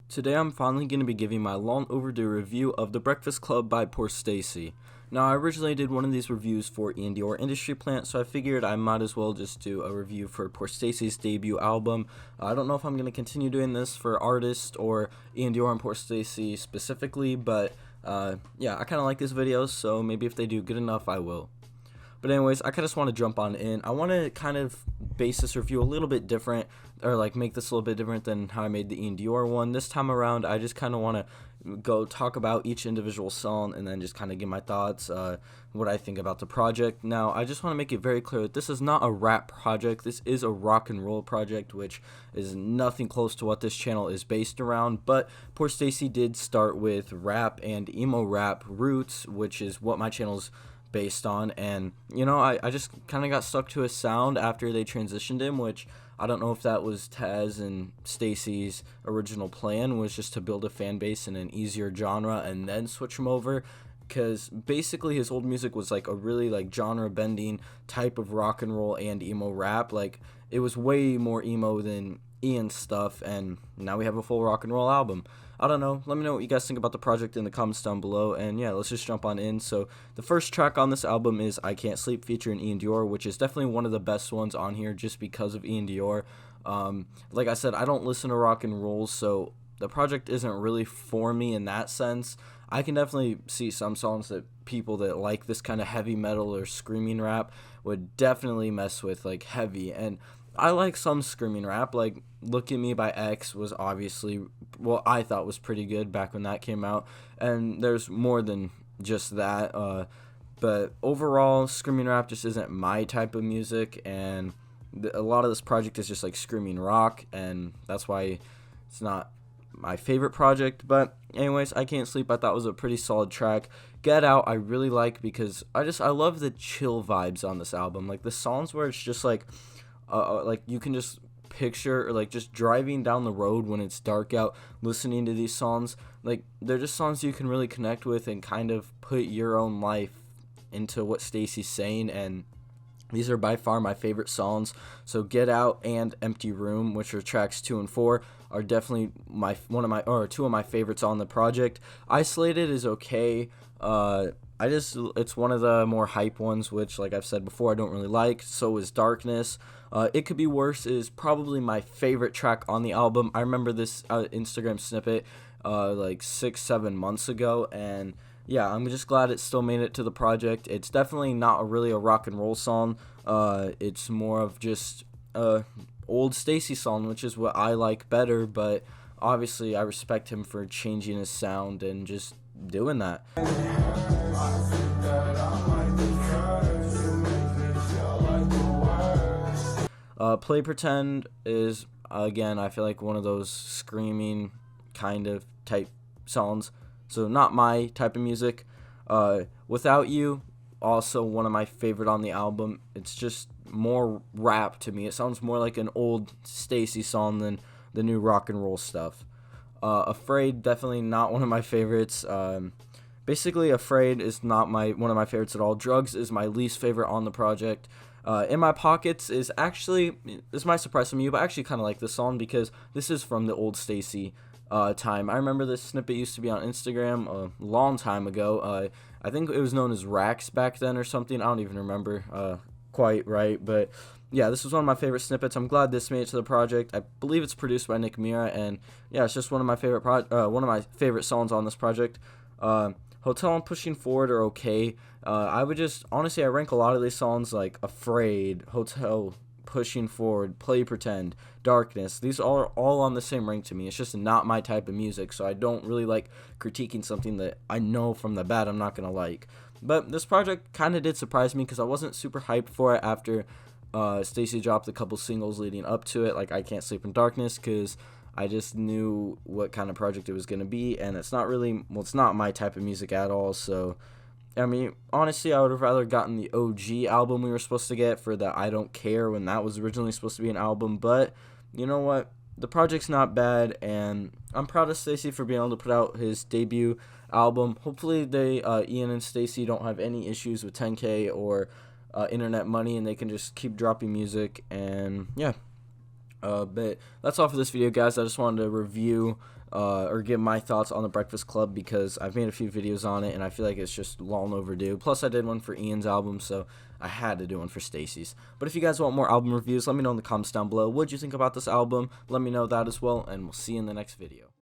Today I'm finally going to be giving my long overdue review of The Breakfast Club by POORSTACY. Now, I originally did one of these reviews for Ian Dior Industry Plant, so I figured I might as well just do a review for POORSTACY's debut album. I don't know if I'm going to continue doing this for artists or Ian Dior and POORSTACY specifically, but yeah, I kind of like these videos, so maybe if they do good enough, I will. But anyways, I just want to jump on in. I want to kind of base this review a little bit different, or like make this a little bit different than how I made the Ian Dior one. This time around, I just kind of want to go talk about each individual song and then just kind of give my thoughts, what I think about the project. Now, I just want to make it very clear that this is not a rap project. This is a rock and roll project, which is nothing close to what this channel is based around. But POORSTACY did start with rap and emo rap roots, which is what my channel's based on, and you know, I just kind of got stuck to a sound after they transitioned him, which I don't know if that was Taz and Stacy's original plan, was just to build a fan base in an easier genre and then switch him over, because basically his old music was like a really like genre bending type of rock and roll and emo rap. Like, it was way more emo than Ian's stuff, and now we have a full rock and roll album. I don't know. Let me know what you guys think about the project in the comments down below. And yeah, let's just jump on in. So the first track on this album is I Can't Sleep featuring Ian Dior, which is definitely one of the best ones on here just because of Ian Dior. Like I said, I don't listen to rock and roll, so the project isn't really for me in that sense. I can definitely see some songs that people that like this kind of heavy metal or screaming rap would definitely mess with, like heavy. And I like some screaming rap, like Look at Me by X was obviously, well, I thought was pretty good back when that came out, and there's more than just that, but overall, screaming rap just isn't my type of music, and a lot of this project is just like screaming rock, and that's why it's not my favorite project. But anyways, I Can't Sleep I thought was a pretty solid track. Get Out I really like because I love the chill vibes on this album, like the songs where it's just like you can just picture, or like just driving down the road when it's dark out, listening to these songs. Like, they're just songs you can really connect with and kind of put your own life into what Stacy's saying, and these are by far my favorite songs. So Get Out and Empty Room, which are tracks 2 and 4, are definitely two of my favorites on the project. Isolated is okay. It's one of the more hype ones, which, like I've said before, I don't really like. So is Darkness. It Could Be Worse is probably my favorite track on the album. I remember this Instagram snippet like 6-7 months ago, and yeah, I'm just glad it still made it to the project. It's definitely not really a rock and roll song. It's more of just old Stacy song, which is what I like better, but obviously I respect him for changing his sound and just doing that. Play Pretend is, again, I feel like one of those screaming kind of type songs, so not my type of music. Without You, also one of my favorite on the album. It's just more rap to me. It sounds more like an old Stacy song than the new rock and roll stuff. Afraid, definitely not one of my favorites. Basically, Afraid is not one of my favorites at all. Drugs is my least favorite on the project. In My Pockets is actually, this might surprise some of you, but I actually kind of like this song because this is from the old Stacy time. I remember this snippet used to be on Instagram a long time ago. I think it was known as Racks back then or something. I don't even remember quite right, but yeah, this was one of my favorite snippets. I'm glad this made it to the project. I believe it's produced by Nick Mira, and yeah, it's just one of my favorite songs on this project. Hotel and Pushing Forward are okay. I would just, honestly, I rank a lot of these songs like Afraid, Hotel, Pushing Forward, Play Pretend, Darkness. These are all on the same rank to me. It's just not my type of music, so I don't really like critiquing something that I know from the bat I'm not going to like. But this project kind of did surprise me because I wasn't super hyped for it after Stacy dropped a couple singles leading up to it, like I Can't Sleep in Darkness, because I just knew what kind of project it was going to be, and it's not my type of music at all. So, I mean, honestly, I would have rather gotten the OG album we were supposed to get for the I Don't Care when that was originally supposed to be an album, but you know what? The project's not bad, and I'm proud of Stacy for being able to put out his debut album. Hopefully Ian and Stacy don't have any issues with 10K or internet money, and they can just keep dropping music, and yeah. But that's all for this video, guys. I just wanted to review or give my thoughts on the Breakfast Club, because I've made a few videos on it and I feel like it's just long overdue. Plus I did one for Ian's album, so I had to do one for Stacy's. But if you guys want more album reviews, let me know in the comments down below. What did you think about this album? Let me know that as well, and we'll see you in the next video.